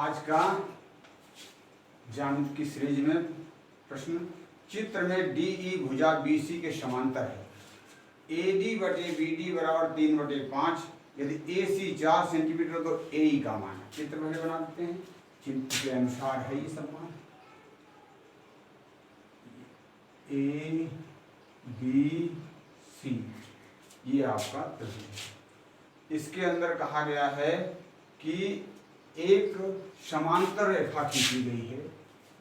आज का ज्यामिति की सीरीज में प्रश्न, चित्र में डीई भुजा बीसी के समांतर है। एडी बटे बीडी बराबर 3/5। यदि एसी 4 सेंटीमीटर तो एई का मान है। चित्र पहले बना देते हैं, चित्र के अनुसार है ये सब मान। ए बी सी ये आपका त्रिभुज। इसके अंदर कहा गया है कि एक समांतर रेखा खींची गई है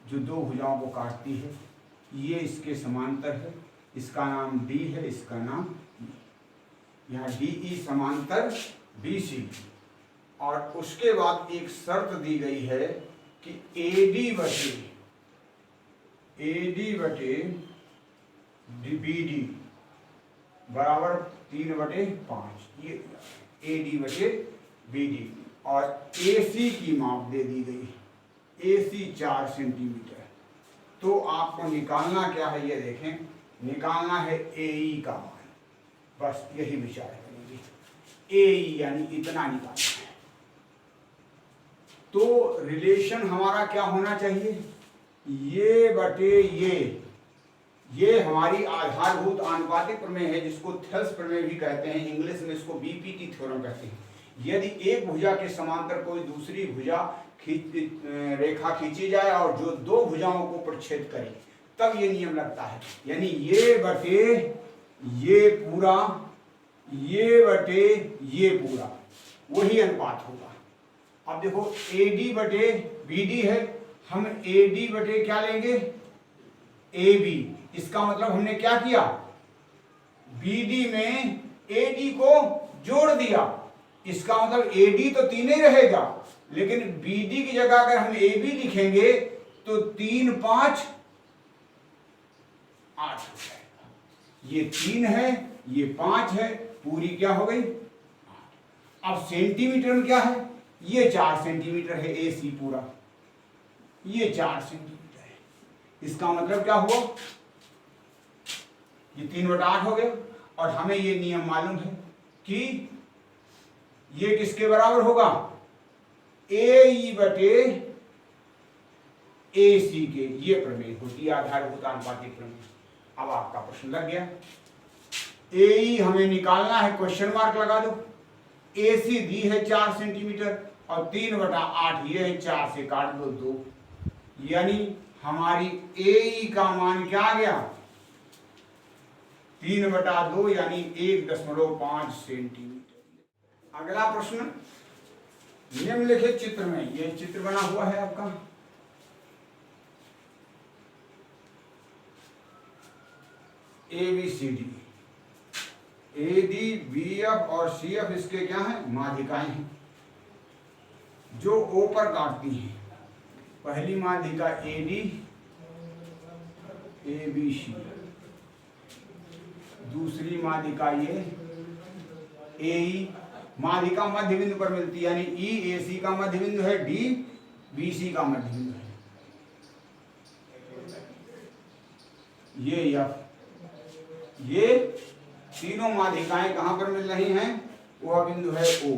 जो दो भुजाओं को काटती है। ये इसके समांतर है, इसका नाम डी है, इसका नाम ई। यहाँ डीई समांतर बीसी। और उसके बाद एक शर्त दी गई है कि एडी बटे बीडी बराबर 3/5। ये एडी बटे बीडी। और एसी की माप दे दी गई, एसी 4 सेंटीमीटर। तो आपको निकालना क्या है, ये देखें, निकालना है एई का मान। बस यही विचार करेंगे, एई यानी इतना निकालना है। तो रिलेशन हमारा क्या होना चाहिए, ये बटे ये हमारी आधारभूत आनुपातिक प्रमेय है, जिसको थेल्स प्रमेय भी कहते हैं। इंग्लिश में इसको बीपीटी थ्योरम कहते हैं। यदि एक भुजा के समांतर कोई दूसरी भुजा रेखा खींची जाए और जो दो भुजाओं को प्रच्छेद करे, तब ये नियम लगता है। यानी ये बटे ये पूरा, ये बटे ये पूरा, वही अनुपात होगा। अब देखो एडी बटे बीडी है, हम एडी बटे क्या लेंगे, ए बी। इसका मतलब हमने क्या किया, बीडी में एडी को जोड़ दिया। इसका मतलब एडी तो 3 ही रहेगा, लेकिन बीडी की जगह अगर हम ए बी लिखेंगे तो 3 5 8 हो जाएगा। ये 3 है, ये 5 है, पूरी क्या हो गई 8। अब सेंटीमीटर में क्या है, ये 4 सेंटीमीटर है, एसी पूरा ये 4 सेंटीमीटर है। इसका मतलब क्या हुआ, ये 3/8 हो गया। और हमें ये नियम मालूम है कि ये किसके बराबर होगा, ए बटे ए सी के। ये प्रमेय होती है आधारभूत आनुपातिक प्रमेय। अब आपका प्रश्न लग गया, ए हमें निकालना है, क्वेश्चन मार्क लगा दो। ए सी दी है 4 सेंटीमीटर और 3/8 ये है, 4 से काट दो 2। यानी हमारी ए का मान क्या आ गया, 3/2 यानी 1.5 सेंटीमीटर। अगला प्रश्न, निम्नलिखित चित्र में, ये चित्र बना हुआ है आपका, A B C D, A D B F और सी एफ इसके क्या हैं, माध्यिकाएं हैं जो ओ पर काटती हैं। पहली माध्यिका ए डी, ए बी सी। दूसरी माध्यिका ये ए ई। माध्यिका मध्य बिंदु पर मिलती है, यानी ई ए सी का मध्य बिंदु है, डी बी सी का मध्य बिंदु है। ये एफ, ये तीनों माध्यिकाएं कहां पर मिल रही हैं, वह बिंदु है ओ।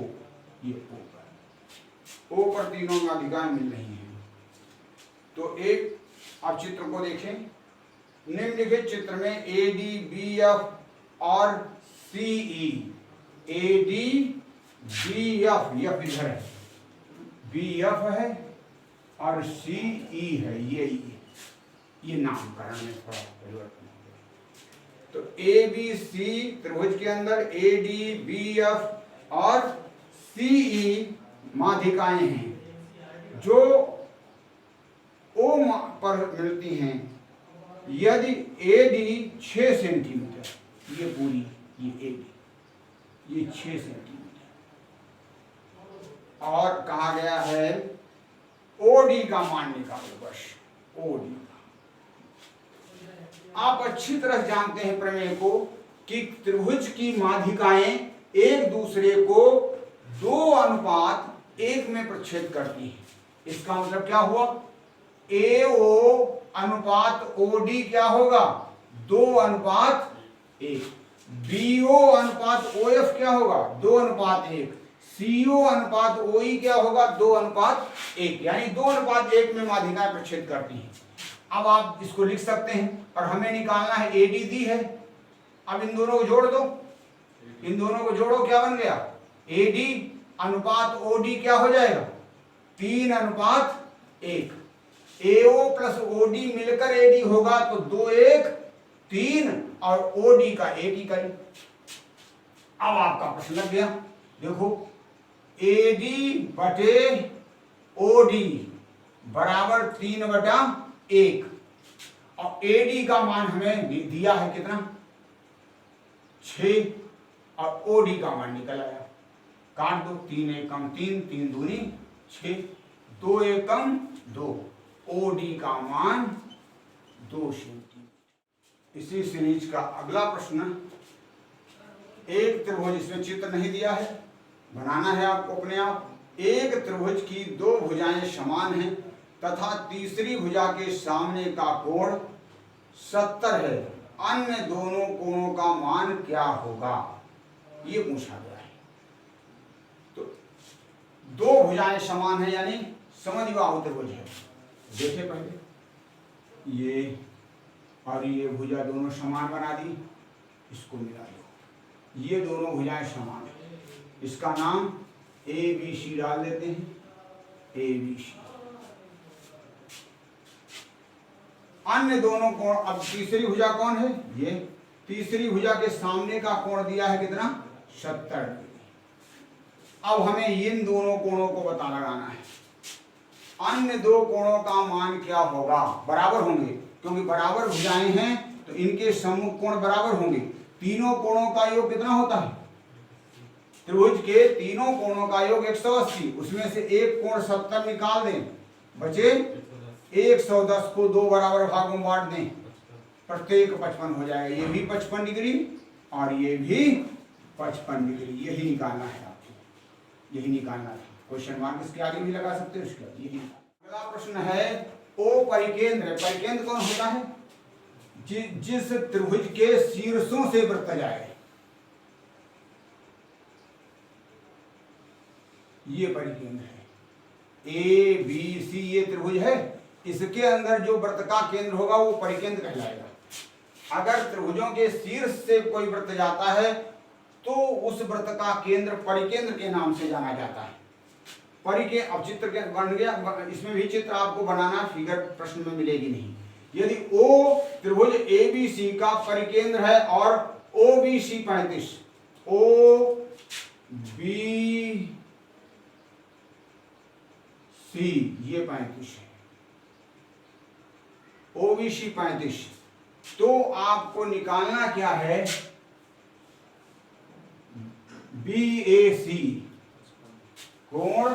ये ओ पर तीनों माध्यिकाएं मिल रही हैं। तो एक, अब चित्र को देखें, निम्नलिखित चित्र में ए डी बी एफ और C E, A D B F, F इधर है, बी एफ है और सी ई है, ये नामकरण में थोड़ा परिवर्तन हो गया। तो ए बी सी त्रिभुज के अंदर ए डी बी एफ और सी ई माध्यिकाएं हैं जो ओ पर मिलती हैं। यदि ए डी 6 सेंटीमीटर, ये पूरी, ये ए डी, ये 6 सेंटीमीटर। और कहा गया है ओडी का मान निकालो, बस ओडी। आप अच्छी तरह जानते हैं प्रमेय को कि त्रिभुज की माध्यिकाएं एक दूसरे को 2:1 में प्रच्छेद करती हैं। इसका मतलब क्या हुआ, ए ओ अनुपात ओ डी क्या होगा, 2:1। बी ओ अनुपात ओ एफ क्या होगा, 2:1। CO अनुपात OE क्या होगा, 2:1, यानी 2:1 में माध्यिकाएं प्रच्छेद करती हैं। अब आप इसको लिख सकते हैं और हमें निकालना है AD दी है। अब इन दोनों को जोड़ दो, इन दोनों को जोड़ो, क्या बन गया, AD अनुपात OD क्या हो जाएगा, 3:1। AO प्लस OD मिलकर AD होगा तो 2:1 3 और OD का 1 ही करें। अब आपका प्रश्न लग गया। देखो AD बटे OD बराबर 3/1 और AD का मान हमें दिया है कितना, 6 और OD का मान निकल आया। काट दो, 3 एकम 3, 3 दूनी 6, 2 एकम 2, OD का मान 2 सेंटीमीटर। इसी सीरीज का अगला प्रश्न, एक त्रिभुज, इसमें चित्र नहीं दिया है, बनाना है आपको अपने आप। एक त्रिभुज की 2 भुजाएं समान हैं तथा तीसरी भुजा के सामने का कोण 70 है, अन्य दोनों कोणों का मान क्या होगा, ये पूछा गया है। तो 2 भुजाएं समान हैं यानी समद्विबाहु त्रिभुज है। देखे पहले ये और ये भुजा दोनों समान बना दी, इसको मिला दो, ये दोनों भुजाएं समान है, इसका नाम ABC डाल देते हैं, ABC। अन्य दोनों कोण, अब तीसरी भुजा कौन है, ये तीसरी भुजा के सामने का कोण दिया है कितना, 70 डिग्री। अब हमें इन दोनों कोणों को पता लगाना है। अन्य 2 कोणों का मान क्या होगा, बराबर होंगे, क्योंकि बराबर भुजाएं हैं तो इनके सम्मुख कोण बराबर होंगे। तीनों कोणों का योग कितना होता है, त्रिभुज के तीनों कोणों का योग 180, उसमें से एक कोण 70 निकाल दें, बचे 110 को 2 बराबर भागों में बांट दें, प्रत्येक 55 हो जाएगा। ये भी 55 डिग्री और ये भी 55 डिग्री, यही निकालना है आपको, यही निकालना था। क्वेश्चन मार्क इसके आगे भी लगा सकते हैं, उसके यही। अगला प्रश्न है, ओ परिकेंद्र। परिकेंद्र कौन होता है, जिस त्रिभुज के शीर्षों से वृत्त जाए, ये परिकेंद्र है। ABC ये त्रिभुज है, इसके अंदर जो वृत्त का केंद्र होगा वो परिकेंद्र कहलाएगा। अगर त्रिभुजों के शीर्ष से कोई वृत्त जाता है तो उस वृत्त का केंद्र परिकेंद्र के नाम से जाना जाता है। अब चित्र के बन गया, इसमें भी चित्र आपको बनाना, फिगर प्रश्न में मिलेगी नहीं। यदि O त्रिभुज ABC का परिकेंद्र है और OBC 35, OBC ये 35 है, OBC 35, तो आपको निकालना क्या है, BAC कोण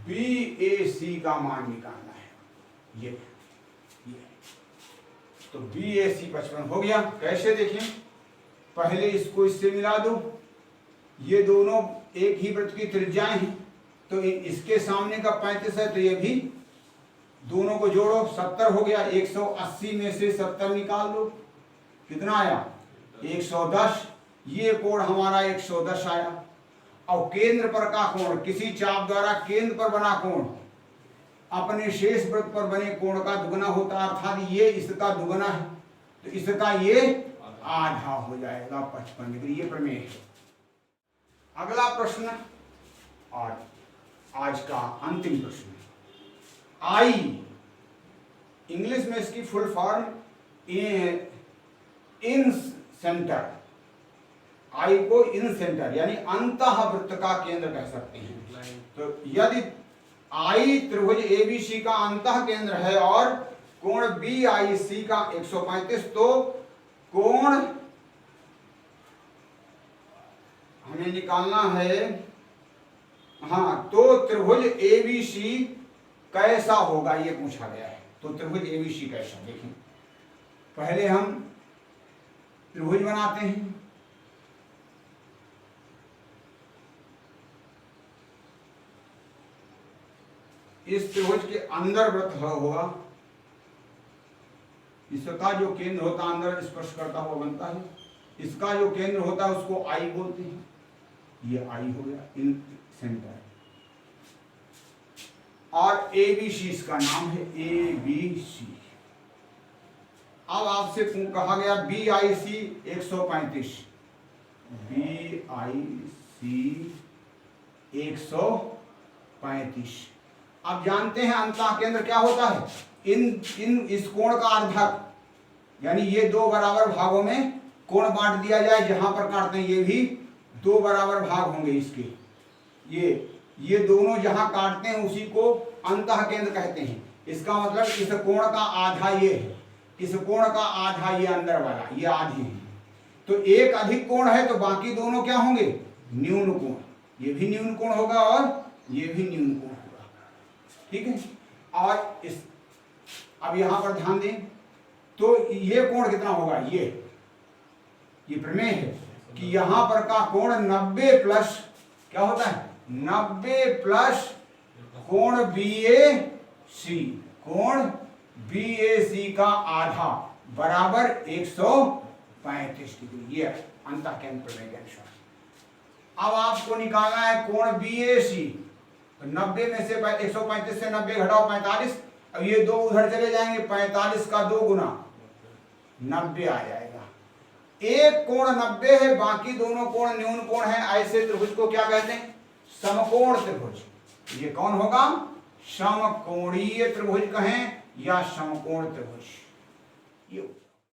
BAC का मान निकालना है। ये तो BAC 55 हो गया। कैसे देखें, पहले इसको इससे मिला दो, ये दोनों एक ही वृत्त की त्रिज्याएं हैं, तो इसके सामने का 35 है तो ये भी, दोनों को जोड़ो, 70 हो गया। 180 में से 70 निकाल दो, कितना आया, 110। ये कोण हमारा 110 आया। और केंद्र पर का कोण, किसी चाप द्वारा केंद्र पर बना कोण अपने शेष वृत्त पर बने कोण का दुगना होता है, अर्थात ये इसका दुगना है तो इसका ये आधा हो जाएगा, 55 डिग्री। ये प्रमेय है। अगला प्रश्न और आज का अंतिम प्रश्न, आई, इंग्लिश में इसकी फुल फॉर्म इन सेंटर, आई को इन सेंटर यानी अंतःवृत्त का केंद्र कह सकते हैं। तो यदि आई त्रिभुज ABC का अंतः केंद्र है और कोण BIC का 135, तो कोण हमें निकालना है, हाँ, तो त्रिभुज ABC कैसा होगा ये पूछा गया है। तो त्रिभुज ABC कैसा, देखें, पहले हम त्रिभुज बनाते हैं, इस त्रिभुज के अंदर वृत्त होगा, इसका जो केंद्र होता है अंदर स्पर्श करता हुआ बनता है, इसका जो केंद्र होता है उसको आई बोलते हैं। ये आई हो गया इन सेंटर, और ABC इसका नाम है ABC। अब आपसे कहा गया BIC 135, BIC 135। अब जानते हैं अंतः केंद्र क्या होता है, इन इस कोण का अर्धक, यानी ये दो बराबर भागों में कोण बांट दिया जाए, जहां पर काटते हैं ये भी दो बराबर भाग होंगे इसके, ये दोनों जहां काटते हैं उसी को अंतः केंद्र कहते हैं। इसका मतलब इस कोण का आधा ये है, इस कोण का आधा ये अंदर वाला, ये आधी है। तो एक अधिक कोण है तो बाकी दोनों क्या होंगे, न्यून कोण। ये भी न्यून कोण होगा और ये भी न्यून कोण होगा, ठीक है। और इस अब यहां पर ध्यान दें तो ये कोण कितना होगा, ये प्रमेय है कि यहां पर का कोण 90 प्लस क्या होता है, 90 प्लस कोण BAC, कोण BAC का आधा बराबर 135 डिग्री। ये अंतः केंद्र प्रमेय के अनुसार। अब आपको निकालना है कोण BAC, तो 90 में से 135 से 90 घटाओ 45, अब ये दो उधर चले जाएंगे, 45 का 2 गुना 90 आ जाएगा। एक कोण 90 है, बाकी दोनों कोण न्यून कोण है। ऐसे त्रिभुज को क्या कहते हैं, समकोण त्रिभुज। ये कौन होगा, समकोणीय त्रिभुज कहें या समकोण त्रिभुज। ये